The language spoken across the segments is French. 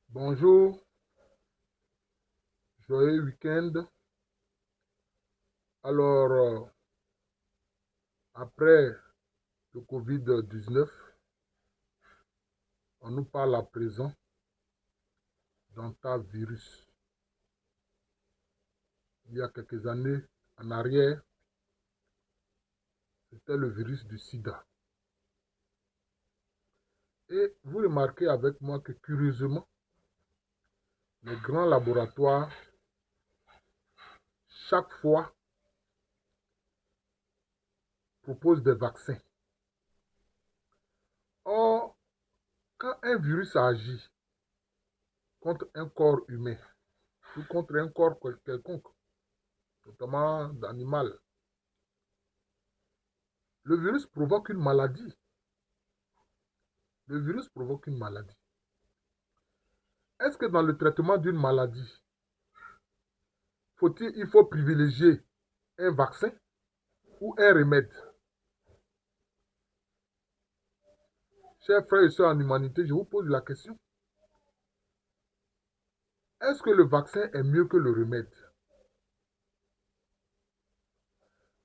Bonjour, joyeux week-end. Alors, après le Covid-19, on nous parle à présent d'un tas de virus. Il y a quelques années en arrière, c'était le virus du sida. Et vous remarquez avec moi que curieusement, les grands laboratoires, chaque fois, proposent des vaccins. Or, quand un virus agit contre un corps humain ou contre un corps quelconque, notamment d'animal, le virus provoque une maladie. Le virus provoque une maladie. Est-ce que dans le traitement d'une maladie, il faut privilégier un vaccin ou un remède? Chers frères et sœurs en humanité, je vous pose la question. Est-ce que le vaccin est mieux que le remède?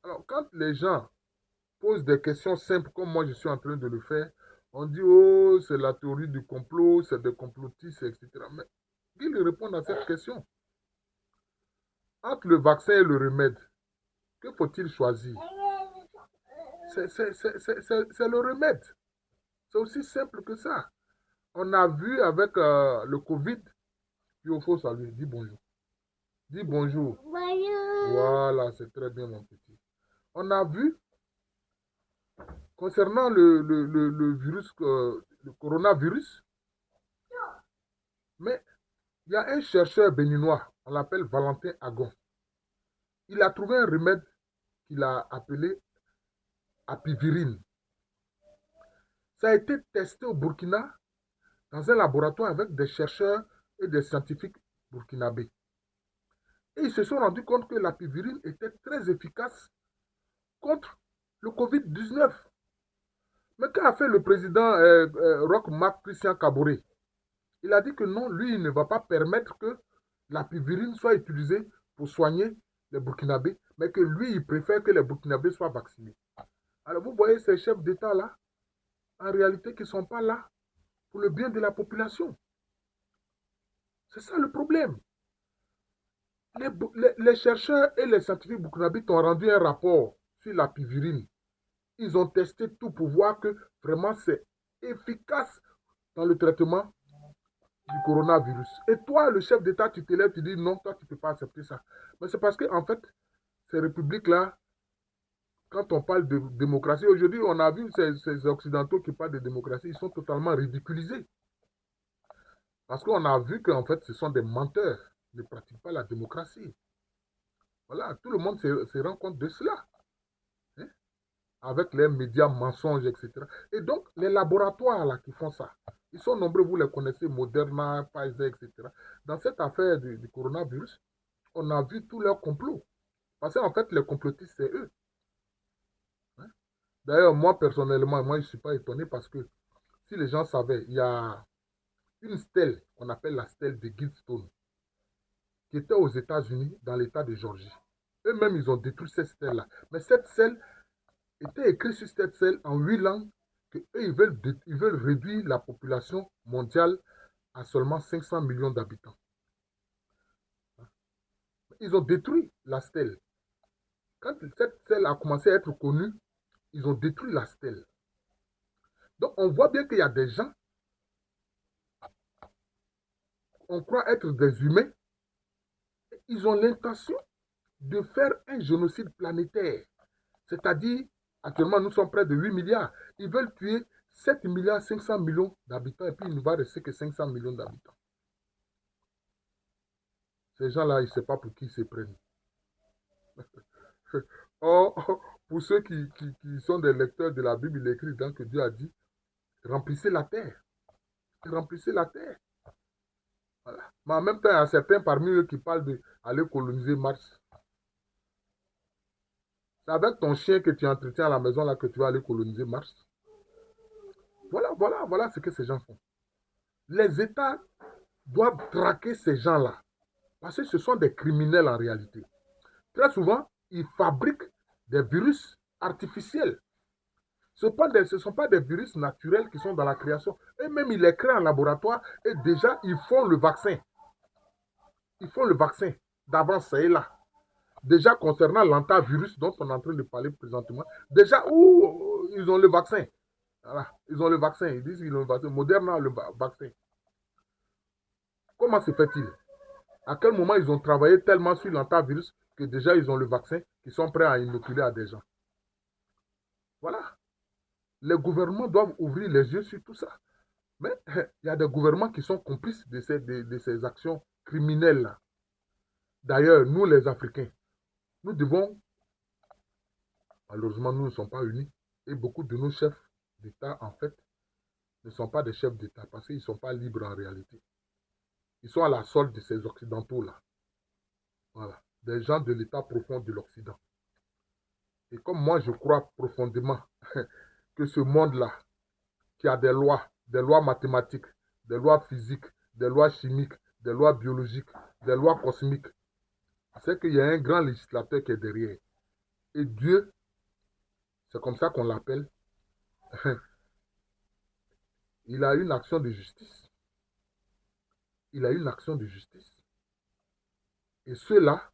Alors, quand les gens posent des questions simples, comme moi je suis en train de le faire, on dit, oh, c'est la théorie du complot, c'est des complotistes, etc. Mais qu'ils répondent à cette question. Entre le vaccin et le remède, que faut-il choisir? C'est le remède. C'est aussi simple que ça. On a vu avec le Covid, il faut saluer, dis bonjour. Dis bonjour. Bonjour. Voilà, c'est très bien mon petit. On a vu, concernant le virus, le coronavirus, mais il y a un chercheur béninois, on l'appelle Valentin Agon. Il a trouvé un remède qu'il a appelé apivirine. Ça a été testé au Burkina dans un laboratoire avec des chercheurs et des scientifiques burkinabés. Et ils se sont rendus compte que l'apivirine était très efficace contre le Covid-19. Mais qu'a fait le président Roch Marc Christian Kaboré? Il a dit que non, lui, il ne va pas permettre que l'apivirine soit utilisée pour soigner les Burkinabés, mais que lui, il préfère que les Burkinabés soient vaccinés. Alors vous voyez ces chefs d'État-là, en réalité, qui ne sont pas là pour le bien de la population. C'est ça le problème. Les chercheurs et les scientifiques burkinabés ont rendu un rapport sur l'apivirine. Ils ont testé tout pour voir que vraiment c'est efficace dans le traitement du coronavirus. Et toi, le chef d'État, tu te lèves, tu dis non, toi, tu ne peux pas accepter ça. Mais c'est parce qu'en fait, ces républiques-là, quand on parle de démocratie, aujourd'hui, on a vu ces Occidentaux qui parlent de démocratie, ils sont totalement ridiculisés. Parce qu'on a vu qu'en fait, ce sont des menteurs. Ils ne pratiquent pas la démocratie. Voilà, tout le monde se rend compte de cela. Hein, avec les médias mensonges, etc. Et donc, les laboratoires là, qui font ça, ils sont nombreux, vous les connaissez, Moderna, Pfizer, etc. Dans cette affaire du coronavirus, on a vu tous leurs complots. Parce qu'en fait, les complotistes, c'est eux. Hein. D'ailleurs, moi, personnellement, moi, je ne suis pas étonné parce que si les gens savaient, il y a une stèle qu'on appelle la stèle de Guildstone qui était aux États-Unis, dans l'État de Georgie. Eux-mêmes, ils ont détruit cette stèle-là. Mais cette stèle était écrite sur cette stèle en 8 langues qu'eux, ils veulent réduire la population mondiale à seulement 500 millions d'habitants. Ils ont détruit la stèle. Quand cette stèle a commencé à être connue, ils ont détruit la stèle. Donc, on voit bien qu'il y a des gens, on croit être des humains, ils ont l'intention de faire un génocide planétaire. C'est-à-dire, actuellement, nous sommes près de 8 milliards. Ils veulent tuer 7 milliards 500 millions d'habitants et puis il ne va rester que 500 millions d'habitants. Ces gens-là, ils ne savent pas pour qui ils se prennent. Or, pour ceux qui sont des lecteurs de la Bible, il est écrit dans que Dieu a dit, remplissez la terre. Remplissez la terre. Voilà. Mais en même temps, il y a certains parmi eux qui parlent d'aller coloniser Mars. C'est avec ton chien que tu entretiens à la maison là que tu vas aller coloniser Mars. Voilà ce que ces gens font. Les États doivent traquer ces gens-là. Parce que ce sont des criminels en réalité. Très souvent, ils fabriquent des virus artificiels. Ce ne sont pas des virus naturels qui sont dans la création. Eux-mêmes, ils les créent en laboratoire et déjà, ils font le vaccin. Ils font le vaccin d'avance, c'est là. Déjà, concernant l'antivirus dont on est en train de parler présentement, déjà, ils ont le vaccin. Voilà, ils ont le vaccin. Ils disent qu'ils ont le vaccin. Moderna a le vaccin. Comment se fait-il? À quel moment ils ont travaillé tellement sur l'antivirus que déjà ils ont le vaccin, qu'ils sont prêts à inoculer à des gens? Voilà. Les gouvernements doivent ouvrir les yeux sur tout ça. Mais il y a des gouvernements qui sont complices de ces actions criminelles-là. D'ailleurs, nous les Africains, nous devons, malheureusement, nous ne sommes pas unis. Et beaucoup de nos chefs d'État, en fait, ne sont pas des chefs d'État parce qu'ils ne sont pas libres en réalité. Ils sont à la solde de ces Occidentaux-là. Voilà. Des gens de l'État profond de l'Occident. Et comme moi, je crois profondément que ce monde-là, qui a des lois mathématiques, des lois physiques, des lois chimiques, des lois biologiques, des lois cosmiques, c'est qu'il y a un grand législateur qui est derrière. Et Dieu, c'est comme ça qu'on l'appelle, il a une action de justice. Il a une action de justice. Et ceux-là,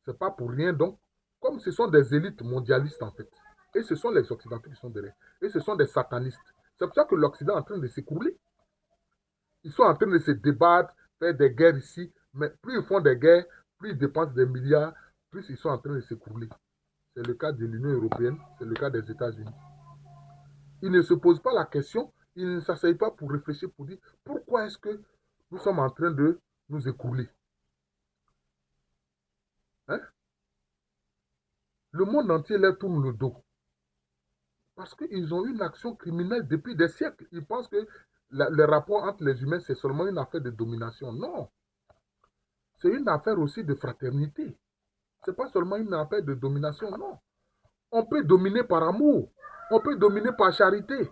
c'est pas pour rien. Donc, comme ce sont des élites mondialistes en fait, et ce sont les Occidentaux qui sont derrière, et ce sont des satanistes. C'est pour ça que l'Occident est en train de s'écrouler. Ils sont en train de se débattre, faire des guerres ici, mais plus ils font des guerres, plus ils dépensent des milliards, plus ils sont en train de s'écrouler. C'est le cas de l'Union européenne, c'est le cas des États-Unis. Ils ne se posent pas la question, ils ne s'asseyent pas pour réfléchir, pour dire pourquoi est-ce que nous sommes en train de nous écrouler. Hein? Le monde entier leur tourne le dos. Parce qu'ils ont une action criminelle depuis des siècles. Ils pensent que le rapport entre les humains, c'est seulement une affaire de domination. Non. C'est une affaire aussi de fraternité. Ce n'est pas seulement une affaire de domination, non. On peut dominer par amour. On peut dominer par charité.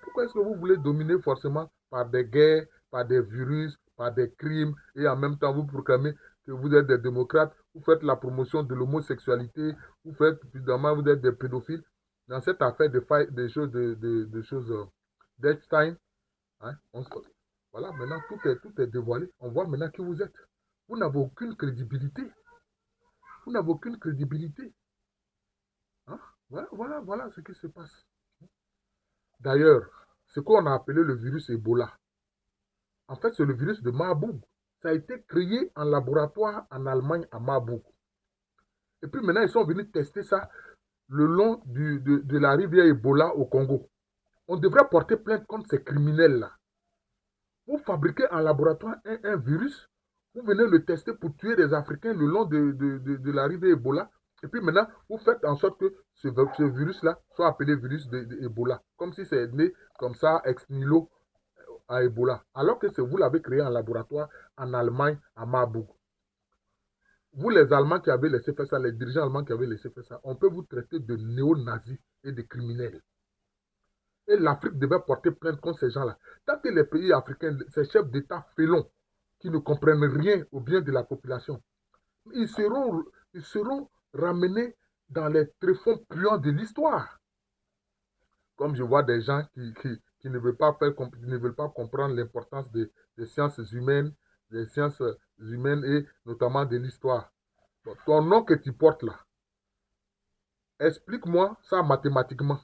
Pourquoi est-ce que vous voulez dominer forcément par des guerres, par des virus, par des crimes, et en même temps vous proclamez que vous êtes des démocrates, vous faites la promotion de l'homosexualité, vous faites, évidemment, vous êtes des pédophiles. Dans cette affaire des choses, de choses d'Epstein, hein, voilà, maintenant tout est dévoilé. On voit maintenant qui vous êtes. Vous n'avez aucune crédibilité. Vous n'avez aucune crédibilité. Hein? Voilà ce qui se passe. D'ailleurs, ce qu'on a appelé le virus Ebola, en fait, c'est le virus de Marburg. Ça a été créé en laboratoire en Allemagne à Marburg. Et puis maintenant, ils sont venus tester ça le long de la rivière Ebola au Congo. On devrait porter plainte contre ces criminels-là. Vous fabriquez en laboratoire un virus, vous venez le tester pour tuer des Africains le long de la rivière Ebola. Et puis maintenant, vous faites en sorte que ce virus-là soit appelé virus d'Ebola. Comme si c'est né comme ça, ex nihilo, à Ebola. Alors que vous l'avez créé en laboratoire en Allemagne, à Marburg. Vous, les Allemands qui avez laissé faire ça, les dirigeants allemands qui avaient laissé faire ça, on peut vous traiter de néo-nazis et de criminels. Et l'Afrique devait porter plainte contre ces gens-là. Tant que les pays africains, ces chefs d'État félons, qui ne comprennent rien au bien de la population, ils seront ramenés dans les tréfonds puants de l'histoire. Comme je vois des gens qui ne veulent pas ne veulent pas comprendre l'importance des sciences humaines et notamment de l'histoire. Ton nom que tu portes là, explique-moi ça mathématiquement.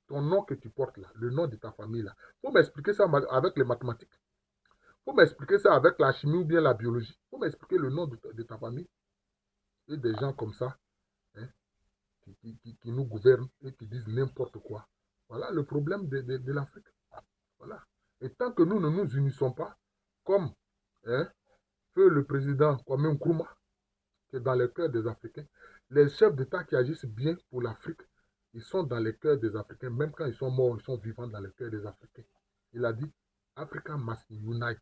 Ton nom que tu portes là, le nom de ta famille là. Il faut m'expliquer ça avec les mathématiques. Il faut m'expliquer ça avec la chimie ou bien la biologie. Il faut m'expliquer le nom de ta famille. Et des gens comme ça, hein, qui nous gouvernent et qui disent n'importe quoi. Voilà le problème de l'Afrique. Voilà. Et tant que nous ne nous unissons pas, comme hein, feu le président Kwame Nkrumah, qui est dans les cœurs des Africains, les chefs d'État qui agissent bien pour l'Afrique, ils sont dans les cœurs des Africains. Même quand ils sont morts, ils sont vivants dans les cœurs des Africains. Il a dit, Africa must unite.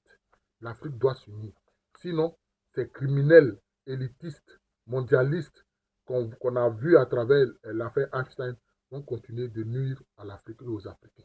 L'Afrique doit s'unir. Sinon, ces criminels élitistes, mondialistes qu'on a vus à travers l'affaire Epstein vont continuer de nuire à l'Afrique et aux Africains.